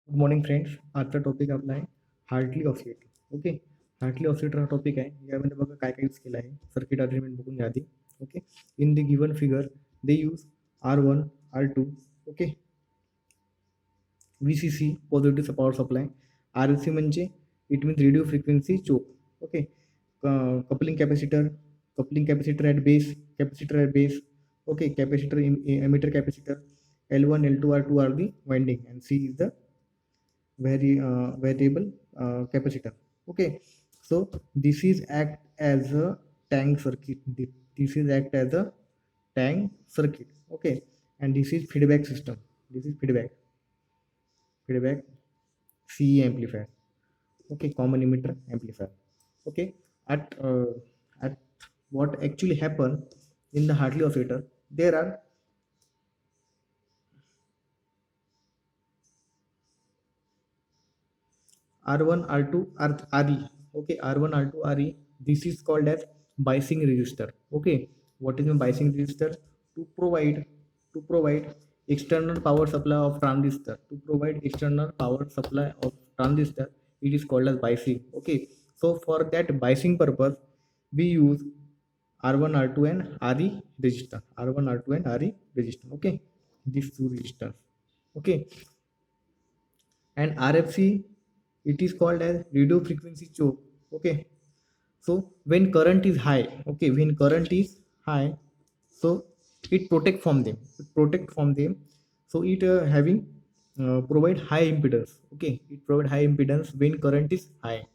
Good morning friends. आजचा topic आपला आहे Hartley oscillator. Okay. Hartley oscillator हा टॉपिक आहे. यामध्ये बघा काय काय यूज केलं आहे. सर्किट अरेंजमेंट बघून घ्या आधी. Okay. In the given figure they use R1, R2. Okay. VCC positive power supply. RLC म्हणजे it means radio frequency choke. Okay. Coupling capacitor at base, capacitor at base. Okay. Capacitor emitter capacitor. L1, L2, R2 are the winding and C is the variable capacitor. Okay, so this is act as a tank circuit. This is act as a tank circuit. Okay, and this is feedback system. This is feedback CE amplifier. Okay, common emitter amplifier. Okay, at what actually happen in the Hartley oscillator, there are R1, R2, RE. Okay, R1, R2, RE. This is called as biasing resistor. Okay, what is a biasing resistor? To provide to provide external power supply of transistor. To provide external power supply of transistor, it is called as biasing. Okay, so for that biasing purpose, we use R1, R2, and RE resistor. R1, R2, and RE resistor. Okay, these two resistors. Okay, and RFC, it is called as radio frequency choke. Okay, so when current is high, okay, when current is high, so it protect from them. So it having provide high impedance. Okay, it provide high impedance when current is high.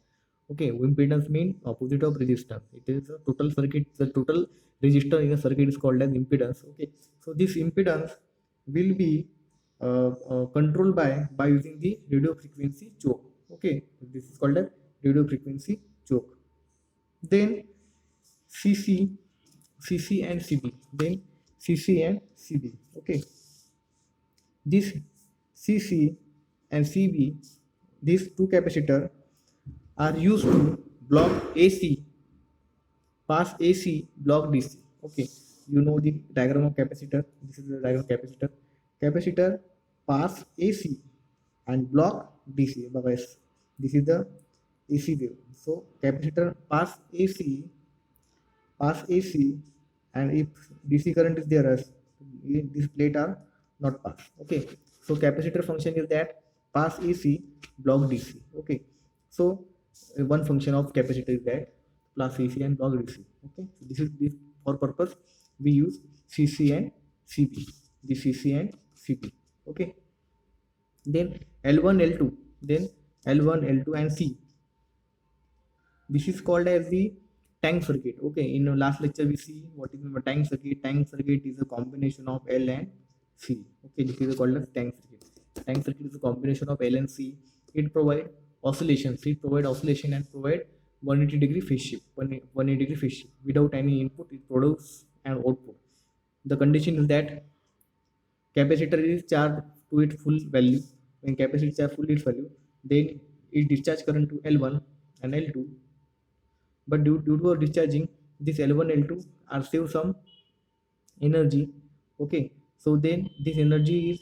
Okay, impedance mean opposite of resistance. It is a total circuit. The total resistor in a circuit is called as impedance. Okay, so this impedance will be controlled by using the radio frequency choke. Okay, this is called a radio frequency choke. Then CC, CC and CB. Then CC and CB. Okay, this CC and CB, these two capacitor are used to block AC, pass AC, block DC. Okay, you know the diagram of capacitor. This is the diagram of capacitor. Capacitor pass AC and block DC. This is the AC wave. So capacitor pass AC, and if DC current is there, as this plate are not pass. Okay, so capacitor function is that pass AC, block DC. Okay, so one function of capacitor is that plus AC and block DC. Okay, so this for purpose we use CC and CB. The CC and CB. Okay, then L1, L2, then L1, L2, and C. This is called as the tank circuit. Okay, in the last lecture we see what is a tank circuit. Tank circuit is a combination of L and C. Okay, this is called as tank circuit. Tank circuit is a combination of L and C. It provide oscillation. It provide oscillation and provide 180-degree phase shift. 180-degree phase shift without any input. It produces an output. The condition is that capacitor is charged to its full value. When capacitor is charged full its value, then it discharge current to L1 and L2, but due to discharging, this L1, L2 are save some energy. Okay, so then this energy is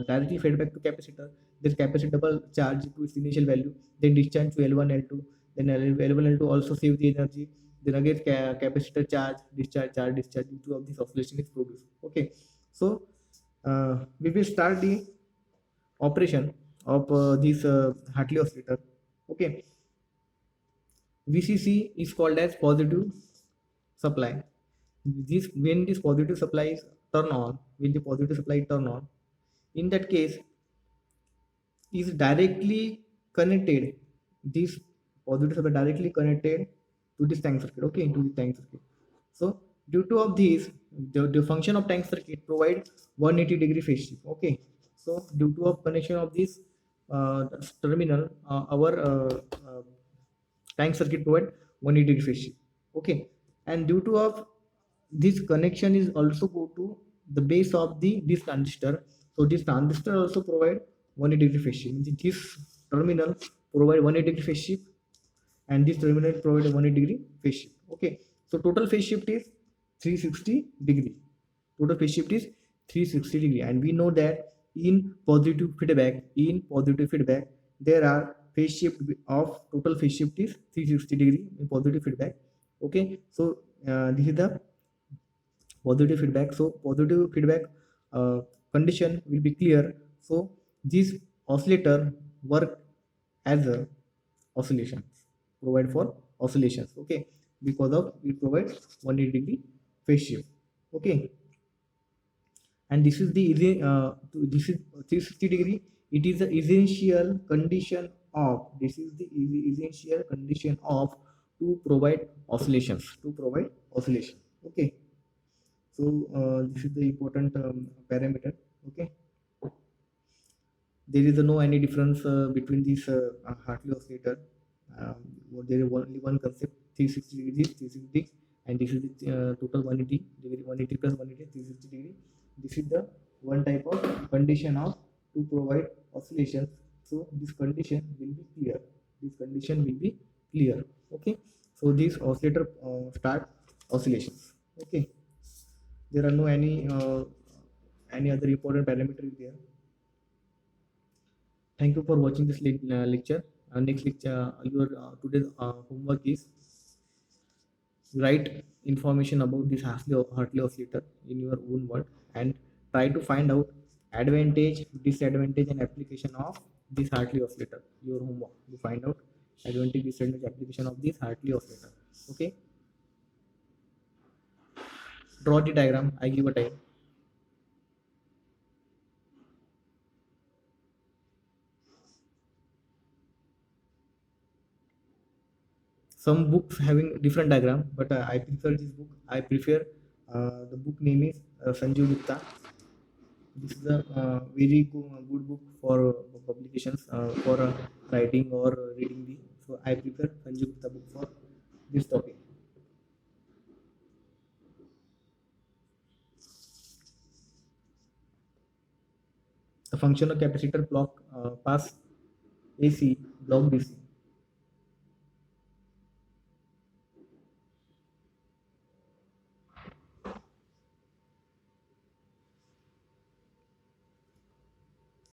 directly fed back to capacitor. This capacitor double charge to its initial value, then discharge to L1, L2, then L1, L2 also save the energy. Then again capacitor charge, discharge, discharge. Due to of this oscillation is produced. Okay, so we will start the operation of this Hartley oscillator. Okay, VCC is called as positive supply. This when this positive supply is turn on, when the positive supply turn on, in that case is directly connected. This positive supply directly connected to this tank circuit. Okay, into the tank circuit. So due to of this, the function of tank circuit provide 180-degree phase shift. Okay, so due to of connection of this terminal, our tank circuit provide 180-degree phase shift. Okay, and due to of this connection is also go to the base of this transistor. So this transistor also provide 180-degree phase shift. This terminal provide 180-degree phase shift, and this terminal provide a 180-degree phase shift. Okay, so total phase shift is 360 degree. Total phase shift is 360 degree, and we know that in positive feedback, there are phase shift of total phase shift is 360 degree in positive feedback. Okay, so this is the positive feedback. So positive feedback condition will be clear. So this oscillator work as a oscillations, provide for oscillations. Okay, because of it provides 180-degree phase shift. Okay, and this is the this is 360 degree. It is the essential condition of, this is the essential condition of to provide oscillations, okay. So this is the important parameter. Okay, there is no any difference between these Hartley oscillator. Um, there is only one concept, 360 degrees, 360, and this is the total 180 degree, 180 plus 180, 360 degree. This is the one type of condition of to provide oscillations. So this condition will be clear. This condition will be clear. Okay. So this oscillator start oscillations. Okay. There are no any other important parameter there. Thank you for watching this lecture. Next lecture, your today's homework is write information about this Hartley oscillator in your own word and try to find out advantage, disadvantage, and application of this Hartley oscillator. Your homework to find out advantage, disadvantage, application of this Hartley oscillator. Okay. Draw the diagram. I give a time. Some books having different diagram, but I prefer this book. I prefer the book name is Sanjeev Gupta. This is a very good book for publications, for writing or reading the. So I prefer Sanjeev Gupta book for this topic. The function of capacitor block pass AC block DC.